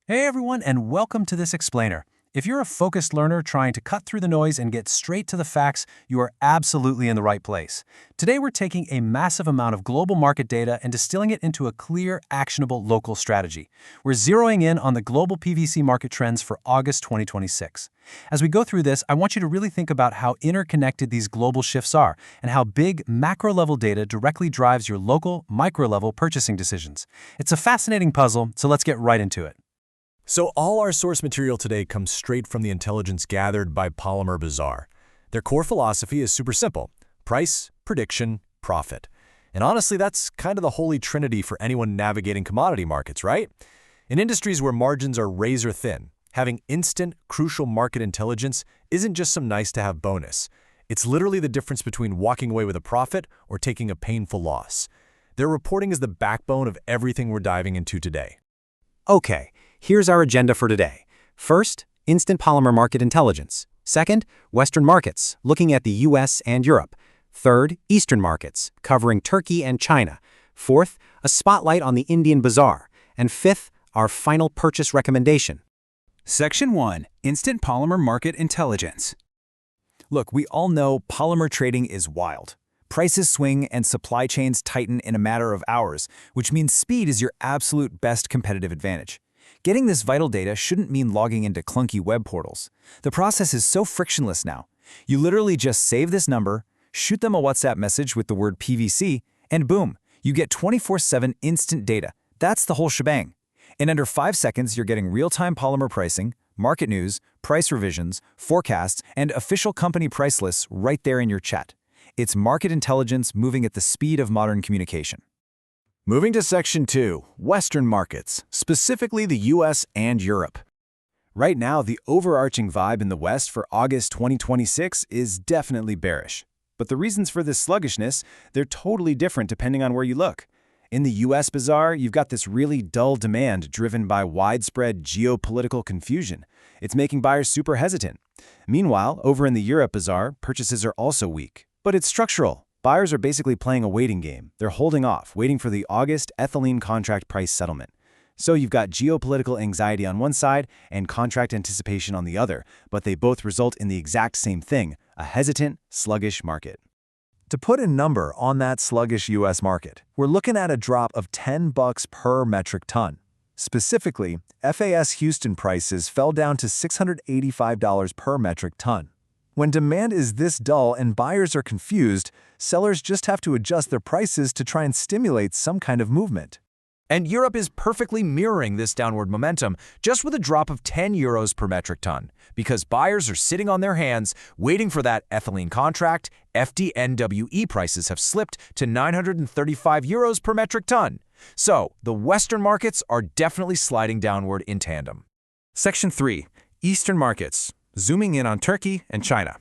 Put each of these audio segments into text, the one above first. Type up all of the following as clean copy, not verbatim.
Hey everyone, and welcome to this explainer. If you're a focused learner trying to cut through the noise and get straight to the facts, you are absolutely in the right place. Today we're taking a massive amount of global market data and distilling it into a clear, actionable local strategy. We're zeroing in on the global PVC market trends for August 2026. As we go through this, I want you to really think about how interconnected these global shifts are and how big macro-level data directly drives your local, micro-level purchasing decisions. It's a fascinating puzzle, so let's get right into it. So all our source material today comes straight from the intelligence gathered by Polymer Bazaar. Their core philosophy is super simple: price, prediction, profit. And honestly, that's kind of the holy trinity for anyone navigating commodity markets, right? In industries where margins are razor thin, having instant, crucial market intelligence isn't just some nice-to-have bonus. It's literally the difference between walking away with a profit or taking a painful loss. Their reporting is the backbone of everything we're diving into today. Okay, here's our agenda for today. First, instant polymer market intelligence. Second, Western markets, looking at the US and Europe. Third, Eastern markets, covering Turkey and China. Fourth, a spotlight on the Indian bazaar. And fifth, our final purchase recommendation. Section 1. Instant Polymer Market Intelligence. Look, we all know polymer trading is wild. Prices swing and supply chains tighten in a matter of hours, which means speed is your absolute best competitive advantage. Getting this vital data shouldn't mean logging into clunky web portals. The process is so frictionless now. You literally just save this number, shoot them a WhatsApp message with the word PVC, and boom, you get 24/7 instant data. That's the whole shebang. In under 5 seconds, you're getting real-time polymer pricing, market news, price revisions, forecasts, and official company price lists right there in your chat. It's market intelligence moving at the speed of modern communication. Moving to Section 2, Western markets, specifically the US and Europe. Right now, the overarching vibe in the West for August 2026 is definitely bearish. But the reasons for this sluggishness, they're totally different depending on where you look. In the US bazaar, you've got this really dull demand driven by widespread geopolitical confusion. It's making buyers super hesitant. Meanwhile, over in the Europe bazaar, purchases are also weak. But it's structural. Buyers are basically playing a waiting game. They're holding off, waiting for the August ethylene contract price settlement. So you've got geopolitical anxiety on one side and contract anticipation on the other, but they both result in the exact same thing: a hesitant, sluggish market. To put a number on that sluggish US market, we're looking at a drop of $10 per metric ton. Specifically, FAS Houston prices fell down to $685 per metric ton. When demand is this dull and buyers are confused, sellers just have to adjust their prices to try and stimulate some kind of movement. And Europe is perfectly mirroring this downward momentum, just with a drop of €10 per metric ton, because buyers are sitting on their hands waiting for that ethylene contract. FDNWE prices have slipped to €935 per metric ton. So the Western markets are definitely sliding downward in tandem. Section 3. Eastern markets, zooming in on Turkey and China.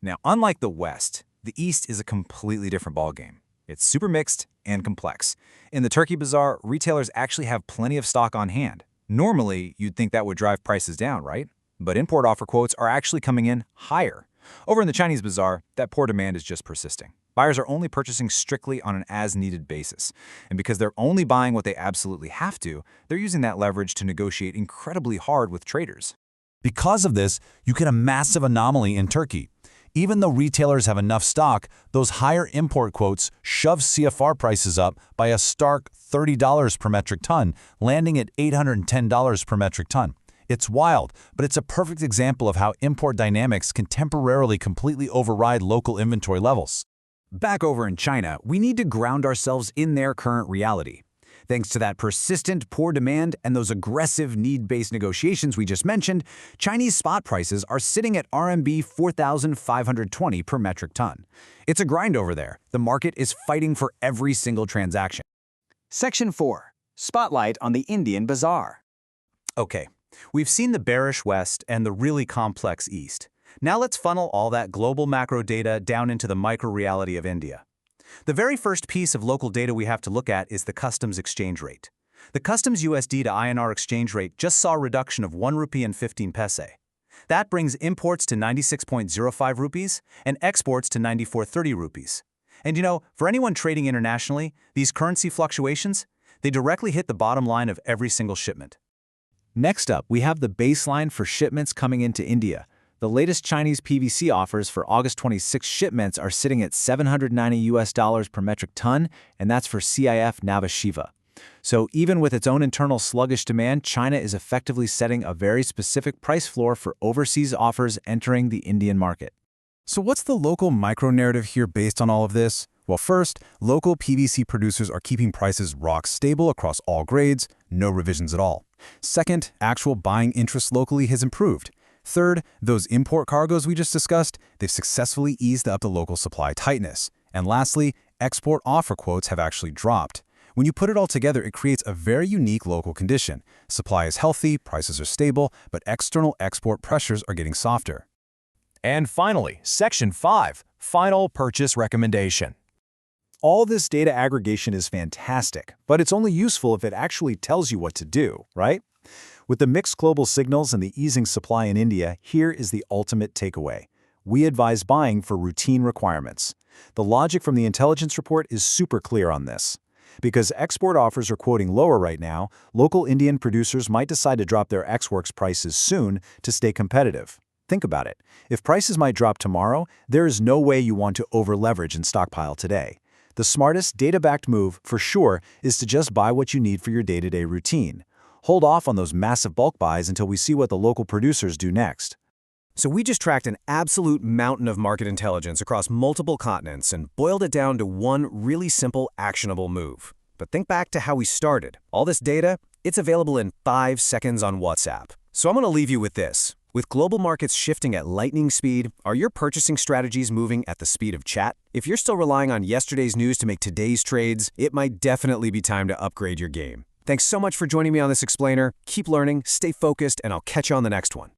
Now, unlike the West, the East is a completely different ballgame. It's super mixed and complex. In the Turkey bazaar, retailers actually have plenty of stock on hand. Normally, you'd think that would drive prices down, right? But import offer quotes are actually coming in higher. Over in the Chinese bazaar, that poor demand is just persisting. Buyers are only purchasing strictly on an as-needed basis. And because they're only buying what they absolutely have to, they're using that leverage to negotiate incredibly hard with traders. Because of this, you get a massive anomaly in Turkey. Even though retailers have enough stock, those higher import quotes shove CFR prices up by a stark $30 per metric ton, landing at $810 per metric ton. It's wild, but it's a perfect example of how import dynamics can temporarily completely override local inventory levels. Back over in China, we need to ground ourselves in their current reality. Thanks to that persistent poor demand and those aggressive need-based negotiations we just mentioned, Chinese spot prices are sitting at RMB 4,520 per metric ton. It's a grind over there. The market is fighting for every single transaction. Section 4. Spotlight on the Indian bazaar. Okay, we've seen the bearish West and the really complex East. Now let's funnel all that global macro data down into the micro-reality of India. The very first piece of local data we have to look at is the customs exchange rate. The customs USD to INR exchange rate just saw a reduction of 1 rupee and 15 paise. That brings imports to 96.05 rupees and exports to 94.30 rupees. And for anyone trading internationally, these currency fluctuations, they directly hit the bottom line of every single shipment. Next up, we have the baseline for shipments coming into India. The latest Chinese PVC offers for August 26 shipments are sitting at $790 per metric ton, and that's for CIF Nava Shiva. So even with its own internal sluggish demand, China is effectively setting a very specific price floor for overseas offers entering the Indian market. So what's the local micro-narrative here based on all of this? Well, first, local PVC producers are keeping prices rock stable across all grades, no revisions at all. Second, actual buying interest locally has improved. Third, those import cargoes we just discussed, they've successfully eased up the local supply tightness. And lastly, export offer quotes have actually dropped. When you put it all together, it creates a very unique local condition. Supply is healthy, prices are stable, but external export pressures are getting softer. And finally, Section 5, Final Purchase Recommendation. All this data aggregation is fantastic, but it's only useful if it actually tells you what to do, right? With the mixed global signals and the easing supply in India, here is the ultimate takeaway. We advise buying for routine requirements. The logic from the intelligence report is super clear on this. Because export offers are quoting lower right now, local Indian producers might decide to drop their ex-works prices soon to stay competitive. Think about it. If prices might drop tomorrow, there is no way you want to over-leverage and stockpile today. The smartest, data-backed move, for sure, is to just buy what you need for your day-to-day routine. Hold off on those massive bulk buys until we see what the local producers do next. So we just tracked an absolute mountain of market intelligence across multiple continents and boiled it down to one really simple, actionable move. But think back to how we started. All this data, it's available in 5 seconds on WhatsApp. So I'm going to leave you with this. With global markets shifting at lightning speed, are your purchasing strategies moving at the speed of chat? If you're still relying on yesterday's news to make today's trades, it might definitely be time to upgrade your game. Thanks so much for joining me on this explainer. Keep learning, stay focused, and I'll catch you on the next one.